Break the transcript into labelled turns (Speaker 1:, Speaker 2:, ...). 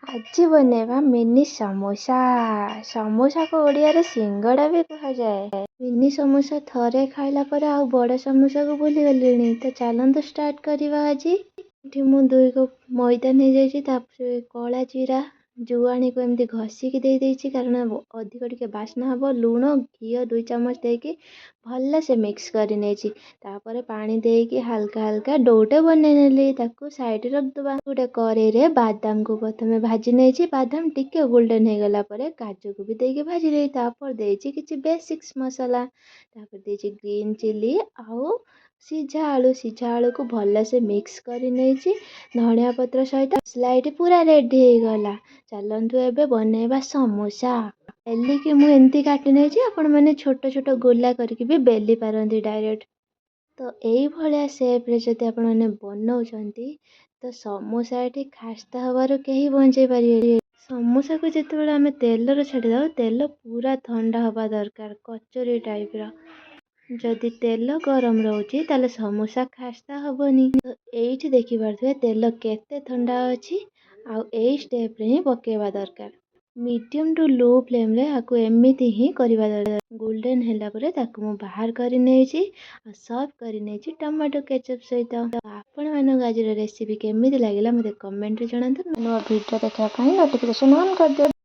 Speaker 1: आज बनेवा मिनी समोसा। समोसा को ओडिया रे सिंगड़ा भी कहा जाए। मिनी समोसा थरे खाइला पर आउ बड़ समोसा को भूली गलिनी। तो चलंतु स्टार्ट करवा आज। एठी मु 2 कप मैदा नहीं जाइछि, तापर कला जीरा जुआणी को एमती घसिकी दे देइछि कारण अधिक टिके बास्ना हबो। लूण घी 2 चम्मच देकी भल्ला से मिक्स करि नेछि। तापर पानी देकी हल्का हल्का डोटे बनै नेली। ताकू साइड रख दबा। गोटे कड़ाई रे बादाम को प्रथमे भाजी नेछि। बादाम टिके गोल्डन हे गला परे काजू को भी देकी भाजी रे। तापर देछि किछि बेसिक्स मसाला। तापर देछि ग्रीन चिली आउ सिझा आलू को भल्ला से मिक्स करि नेछि। धनिया पत्र सहित स्लाइड पूरा रेडी हे गला। चलंतु एबे बनेबा समोसा। बेली कि मु एंती काटी नेछि, आपण माने छोट छोट गोला करके भी बेली पारंती डायरेक्ट। तो एई भलिया शेप रे जदि आपण माने बनाउछंती तो समोसा एठी खास्ता हबार केही बंचै पारिबे। समोसा को जेतेबेले आमे तेल रे छाडी दाउ, तेल पूरा ठंडा हबा दरकार, कचोरी टाइप रा। जदि तेल गरम रोची ताले समोसा खास्ता हबनी। तो एठी देखि पारथुए तेल केते ठंडा अछि। आ एई स्टेप रे ही पकेबा दरकार। मीडियम टू लो फ्लेम रे आकु एमिति ही करिबा दरकार। गोल्डन हैला परे ताकु मु बाहर करि नेछि आ सर्व करि नेछि टमाटो केचप सहित। आपण मानको आज रेसिपी केमिति लागिला मते कमेंट रे जणांतु। नो वीडियो देखा पई नोटिफिकेशन ऑन कर दियो।